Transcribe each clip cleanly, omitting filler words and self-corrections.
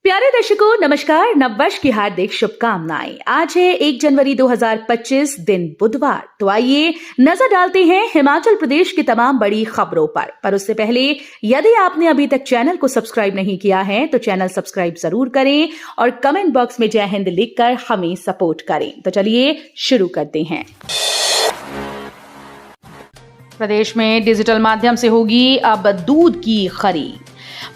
प्यारे दर्शकों नमस्कार। नववर्ष की हार्दिक शुभकामनाएं। आज है 1 जनवरी 2025 दिन बुधवार। तो आइए नजर डालते हैं हिमाचल प्रदेश की तमाम बड़ी खबरों पर उससे पहले यदि आपने अभी तक चैनल को सब्सक्राइब नहीं किया है तो चैनल सब्सक्राइब जरूर करें और कमेंट बॉक्स में जय हिंद लिखकर हमें सपोर्ट करें। तो चलिए शुरू करते हैं। प्रदेश में डिजिटल माध्यम से होगी अब दूध की खरीद।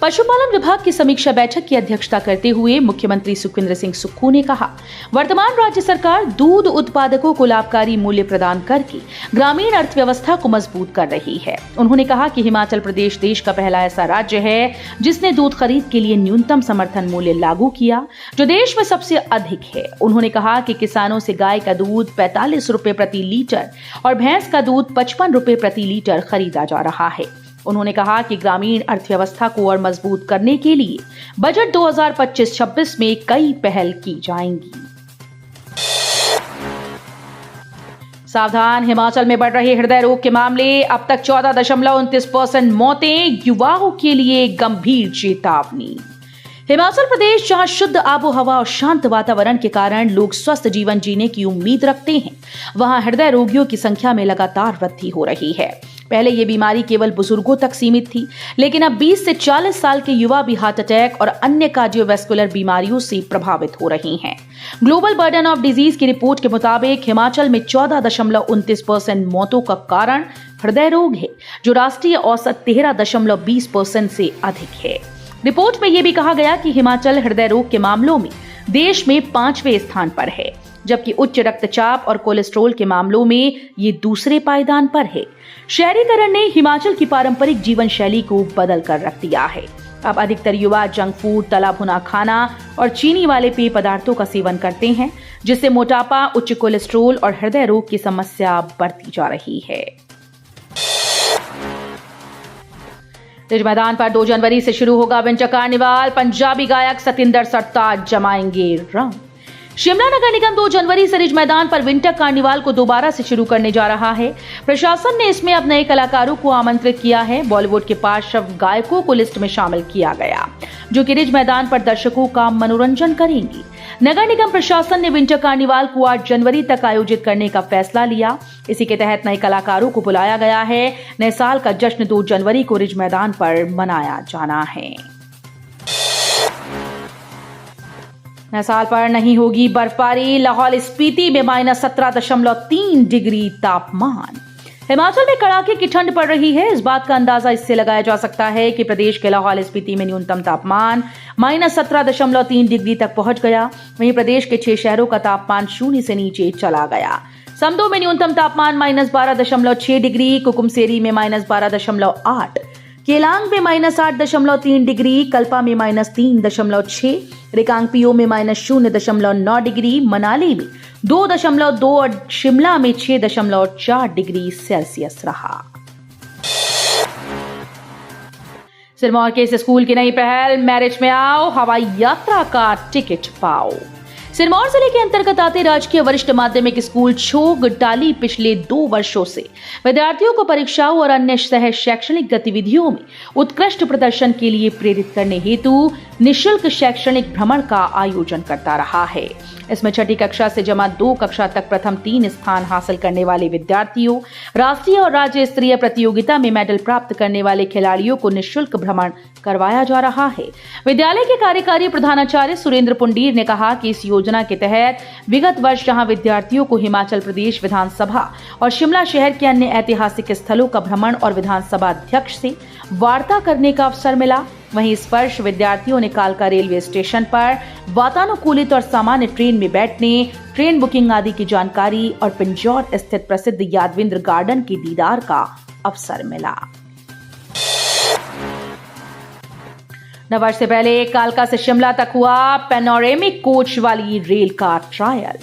पशुपालन विभाग की समीक्षा बैठक की अध्यक्षता करते हुए मुख्यमंत्री सुखविंदर सिंह सुक्खू ने कहा, वर्तमान राज्य सरकार दूध उत्पादकों को लाभकारी मूल्य प्रदान करके ग्रामीण अर्थव्यवस्था को मजबूत कर रही है। उन्होंने कहा कि हिमाचल प्रदेश देश का पहला ऐसा राज्य है जिसने दूध खरीद के लिए न्यूनतम समर्थन मूल्य लागू किया, जो देश में सबसे अधिक है। उन्होंने कहा कि किसानों से गाय का दूध 45 रुपए प्रति लीटर और भैंस का दूध 55 रुपए प्रति लीटर खरीदा जा रहा है। उन्होंने कहा कि ग्रामीण अर्थव्यवस्था को और मजबूत करने के लिए बजट 2025-26 में कई पहल की जाएंगी। सावधान, हिमाचल में बढ़ रहे हृदय रोग के मामले। अब तक 14.29% मौतें, युवाओं के लिए गंभीर चेतावनी। हिमाचल प्रदेश जहां शुद्ध आबो हवा और शांत वातावरण के कारण लोग स्वस्थ जीवन जीने की उम्मीद रखते हैं, वहां हृदय रोगियों की संख्या में लगातार वृद्धि हो रही है। पहले ये बीमारी केवल बुजुर्गों तक सीमित थी, लेकिन अब 20 से 40 साल के युवा भी हार्ट अटैक और अन्य कार्डियोवैस्कुलर बीमारियों से प्रभावित हो रही हैं। ग्लोबल बर्डन ऑफ डिजीज की रिपोर्ट के मुताबिक हिमाचल में 14.29% मौतों का कारण हृदय रोग है, जो राष्ट्रीय औसत 13.20% से अधिक है। रिपोर्ट में यह भी कहा गया कि हिमाचल हृदय रोग के मामलों में देश में 5वें स्थान पर है, जबकि उच्च रक्तचाप और कोलेस्ट्रॉल के मामलों में ये दूसरे पायदान पर है। शहरीकरण ने हिमाचल की पारंपरिक जीवन शैली को बदल कर रख दिया है। अब अधिकतर युवा जंक फूड, तला भुना खाना और चीनी वाले पेय पदार्थों का सेवन करते हैं, जिससे मोटापा, उच्च कोलेस्ट्रॉल और हृदय रोग की समस्या बढ़ती जा रही है। रिज मैदान पर 2 जनवरी से शुरू होगा विंटर कार्निवाल। पंजाबी गायक सतिंदर सरताज जमाएंगे रंग। शिमला नगर निगम 2 जनवरी से रिज मैदान पर विंटर कार्निवाल को दोबारा से शुरू करने जा रहा है। प्रशासन ने इसमें अब नए कलाकारों को आमंत्रित किया है। बॉलीवुड के पार्श्व गायकों को लिस्ट में शामिल किया गया, जो कि रिज मैदान पर दर्शकों का मनोरंजन करेंगी। नगर निगम प्रशासन ने विंटर कार्निवाल को 8 जनवरी तक आयोजित करने का फैसला लिया। इसी के तहत नए कलाकारों को बुलाया गया है। नए साल का जश्न 2 जनवरी को रिज मैदान पर मनाया जाना है। नए साल पर नहीं होगी बर्फबारी। लाहौल स्पीति में -17.3 डिग्री तापमान। हिमाचल में कड़ाके की ठंड पड़ रही है। इस बात का अंदाजा इससे लगाया जा सकता है कि प्रदेश के लाहौल स्पीति में न्यूनतम तापमान -17.3 डिग्री तक पहुंच गया। वहीं प्रदेश के 6 शहरों का तापमान 0 से नीचे चला गया। समदो में न्यूनतम तापमान -12.6 डिग्री, कुकुमसेरी में -12.8, केलांग में -8.3 डिग्री, कल्पा में -3.6, रिकांगपिओ में -0.9 डिग्री, मनाली में 2.2 और शिमला में 6.4 डिग्री सेल्सियस रहा। सिरमौर के इस स्कूल की नई पहल, मैरिज में आओ, हवाई यात्रा का टिकट पाओ। सिरमौर जिले के अंतर्गत आते राजकीय वरिष्ठ माध्यमिक स्कूल छोग टाली पिछले 2 वर्षों से विद्यार्थियों को परीक्षाओं और अन्य सह शैक्षणिक गतिविधियों में उत्कृष्ट प्रदर्शन के लिए प्रेरित करने हेतु निःशुल्क शैक्षणिक भ्रमण का आयोजन करता रहा है। इसमें 6ठी कक्षा से जमा 2 कक्षा तक प्रथम 3 स्थान हासिल करने वाले विद्यार्थियों, राष्ट्रीय और राज्य स्तरीय प्रतियोगिता में मेडल प्राप्त करने वाले खिलाड़ियों को निःशुल्क भ्रमण करवाया जा रहा है। विद्यालय के कार्यकारी प्रधानाचार्य सुरेंद्र पुंडीर ने कहा कि इस योजना के तहत विगत वर्ष जहां विद्यार्थियों को हिमाचल प्रदेश विधानसभा और शिमला शहर के अन्य ऐतिहासिक स्थलों का भ्रमण और विधानसभा अध्यक्ष से वार्ता करने का अवसर मिला, वहीं इस वर्ष विद्यार्थियों ने कालका रेलवे स्टेशन पर वातानुकूलित और सामान्य ट्रेन में बैठने, ट्रेन बुकिंग आदि की जानकारी और पिंजौर स्थित प्रसिद्ध यादविंद्र गार्डन के दीदार का अवसर मिला। नववर्ष से पहले कालका से शिमला तक हुआ पैनोरेमिक कोच वाली रेल का ट्रायल।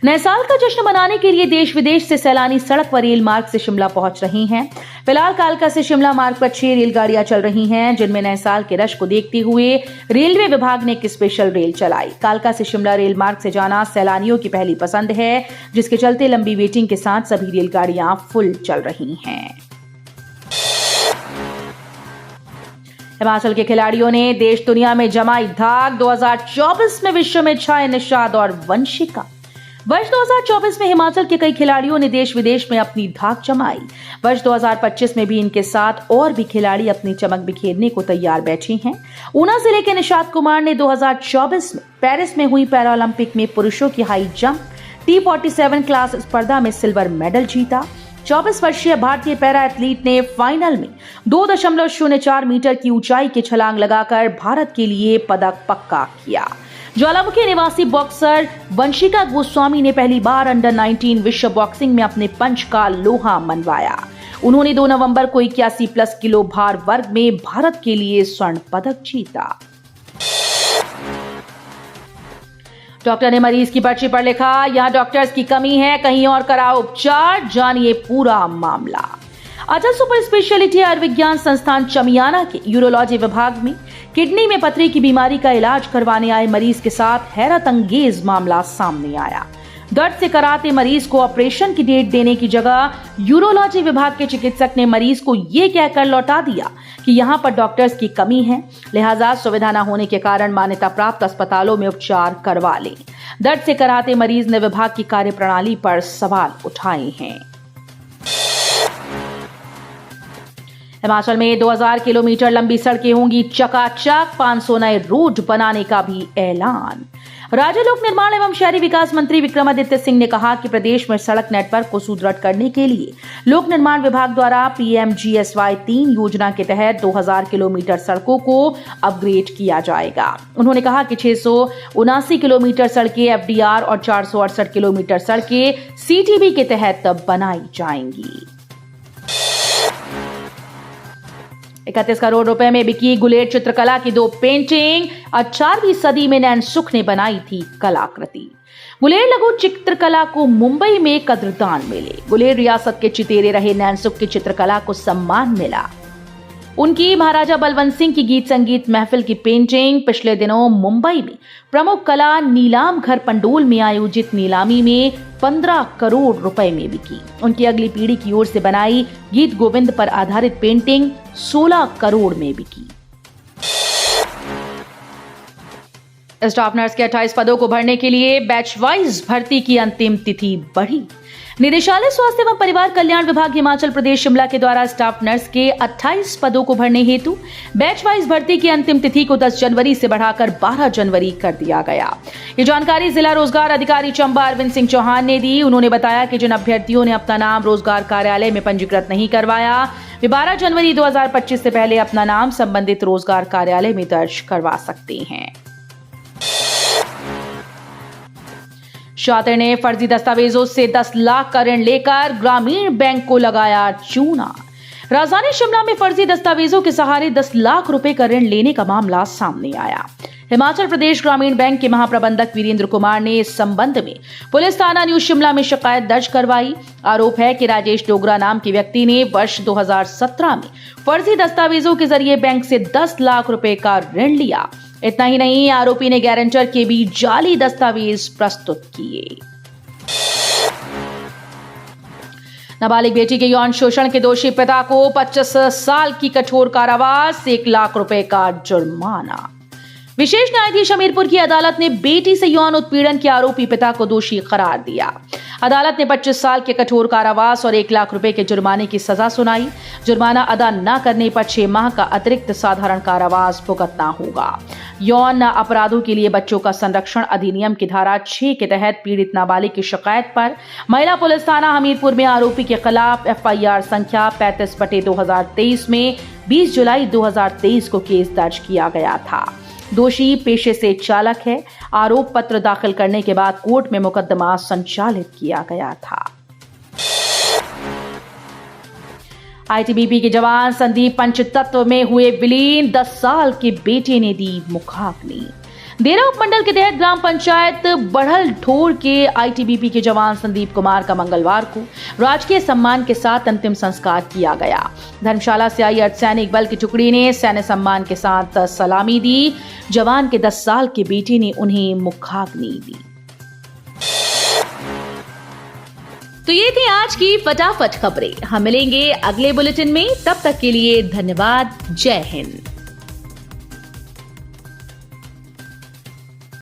नए साल का जश्न मनाने के लिए देश विदेश से सैलानी सड़क व रेल मार्ग से शिमला पहुंच रहे हैं। फिलहाल कालका से शिमला मार्ग पर 6 रेलगाड़ियां चल रही हैं, जिनमें नए साल के रश को देखते हुए रेलवे विभाग ने एक स्पेशल रेल चलाई। कालका से शिमला रेल मार्ग से जाना सैलानियों की पहली पसंद है, जिसके चलते लंबी वेटिंग के साथ सभी रेलगाड़ियां फुल चल रही हैं। हिमाचल के खिलाड़ियों ने देश दुनिया में जमाई धाक। 2024 में विश्व में छाए निषाद और वंशिका। वर्ष 2024 में हिमाचल के कई खिलाड़ियों ने देश विदेश में अपनी धाक जमाई। वर्ष 2025 में भी इनके साथ और भी खिलाड़ी अपनी चमक बिखेरने को तैयार बैठे हैं। ऊना जिले के निषाद कुमार ने 2024 में पेरिस में हुई पैरालंपिक में पुरुषों की हाई जंप T47 क्लास स्पर्धा में सिल्वर मेडल जीता। 24 वर्षीय भारतीय पैरा एथलीट ने फाइनल में 2.04 मीटर की ऊंचाई की छलांग लगाकर भारत के लिए पदक पक्का किया। ज्वालामुखी निवासी बॉक्सर वंशिका गोस्वामी ने पहली बार अंडर 19 विश्व बॉक्सिंग में अपने पंच का लोहा मनवाया। उन्होंने 2 नवंबर को 81+ किलो भार वर्ग में भारत के लिए स्वर्ण पदक जीता। डॉक्टर ने मरीज की पर्ची पर लिखा, यहाँ डॉक्टर्स की कमी है, कहीं और कराओ उपचार। जानिए पूरा मामला। अटल सुपर स्पेशलिटी आयुर्विज्ञान संस्थान चमियाना के यूरोलॉजी विभाग में किडनी में पथरी की बीमारी का इलाज करवाने आए मरीज के साथ हैरत अंगेज मामला सामने आया। दर्द से कराते मरीज को ऑपरेशन की डेट देने की जगह यूरोलॉजी विभाग के चिकित्सक ने मरीज को ये कहकर लौटा दिया कि यहाँ पर डॉक्टर्स की कमी है, लिहाजा सुविधा न होने के कारण मान्यता प्राप्त अस्पतालों में उपचार करवा लें। दर्द से कराते मरीज ने विभाग की कार्यप्रणाली पर सवाल उठाए हैं। हिमाचल में 2000 किलोमीटर लंबी सड़कें होंगी चकाचक। 500 नए रोड बनाने का भी ऐलान। राज्य लोक निर्माण एवं शहरी विकास मंत्री विक्रमादित्य सिंह ने कहा कि प्रदेश में सड़क नेटवर्क को सुदृढ़ करने के लिए लोक निर्माण विभाग द्वारा PMGSY 3 योजना के तहत 2000 किलोमीटर सड़कों को अपग्रेड किया जाएगा। उन्होंने कहा कि 679 किलोमीटर सड़कें FDR और 468 किलोमीटर सड़कें CTB के तहत बनाई जाएंगी। 31 करोड़ रुपए में बिकी गुलेर चित्रकला की 2 पेंटिंग। 18वीं सदी में नैनसुख ने बनाई थी कलाकृति। गुलेर लघु चित्रकला को मुंबई में कद्रदान मिले। गुलेर रियासत के चितेरे रहे नैनसुख की चित्रकला को सम्मान मिला। उनकी महाराजा बलवंत सिंह की गीत संगीत महफिल की पेंटिंग पिछले दिनों मुंबई में प्रमुख कला नीलाम घर पंडोल में आयोजित नीलामी में 15 करोड़ रुपए में बिकी। उनकी अगली पीढ़ी की ओर से बनाई गीत गोविंद पर आधारित पेंटिंग 16 करोड़ में बिकी। स्टाफ नर्स के 28 पदों को भरने के लिए बैच वाइज भर्ती की अंतिम तिथि बढ़ी। निदेशालय स्वास्थ्य एवं परिवार कल्याण विभाग हिमाचल प्रदेश शिमला के द्वारा स्टाफ नर्स के 28 पदों को भरने हेतु बैच वाइज भर्ती की अंतिम तिथि को 10 जनवरी से बढ़ाकर 12 जनवरी कर दिया गया। ये जानकारी जिला रोजगार अधिकारी चंबा अरविंद सिंह चौहान ने दी। उन्होंने बताया कि जिन अभ्यर्थियों ने अपना नाम रोजगार कार्यालय में पंजीकृत नहीं करवाया, वे 12 जनवरी 2025 से पहले अपना नाम संबंधित रोजगार कार्यालय में दर्ज करवा सकते हैं। शातिर ने फर्जी दस्तावेजों से 10 लाख का ऋण लेकर ग्रामीण बैंक को लगाया चूना। राजधानी शिमला में फर्जी दस्तावेजों के सहारे 10 लाख रुपए का ऋण लेने का मामला सामने आया। हिमाचल प्रदेश ग्रामीण बैंक के महाप्रबंधक वीरेंद्र कुमार ने इस संबंध में पुलिस थाना न्यू शिमला में शिकायत दर्ज करवाई। आरोप है कि राजेश डोगरा नाम के व्यक्ति ने वर्ष 2017 में फर्जी दस्तावेजों के जरिए बैंक से 10 लाख रुपए का ऋण लिया। इतना ही नहीं, आरोपी ने गारंटर के भी जाली दस्तावेज प्रस्तुत किए। नाबालिग बेटी के यौन शोषण के दोषी पिता को 25 साल की कठोर कारावास, 1 लाख रुपए का जुर्माना। विशेष न्यायाधीश हमीरपुर की अदालत ने बेटी से यौन उत्पीड़न के आरोपी पिता को दोषी करार दिया। अदालत ने 25 साल के कठोर कारावास और 1 लाख रुपए के जुर्माने की सजा सुनाई। जुर्माना अदा न करने पर 6 माह का अतिरिक्त साधारण कारावास भुगतना होगा। यौन अपराधों के लिए बच्चों का संरक्षण अधिनियम की धारा 6 के तहत पीड़ित नाबालिग की शिकायत पर महिला पुलिस थाना हमीरपुर में आरोपी के खिलाफ FIR संख्या 35/2023 में 20 जुलाई 2023 को केस दर्ज किया गया था। दोषी पेशे से चालक है। आरोप पत्र दाखिल करने के बाद कोर्ट में मुकदमा संचालित किया गया था। ITBP के जवान संदीप पंचतत्व में हुए विलीन, 10 साल के बेटे ने दी मुखाग्नि। देरा उपमंडल के तहत ग्राम पंचायत बढ़ल ढोर के ITBP के जवान संदीप कुमार का मंगलवार को राजकीय सम्मान के साथ अंतिम संस्कार किया गया। धर्मशाला से आई अर्धसैनिक बल की टुकड़ी ने सैन्य सम्मान के साथ सलामी दी। जवान के 10 साल के बेटे ने उन्हें मुखाग्नि दी। तो ये थी आज की फटाफट खबरें। हम मिलेंगे अगले बुलेटिन में, तब तक के लिए धन्यवाद। जय हिंद।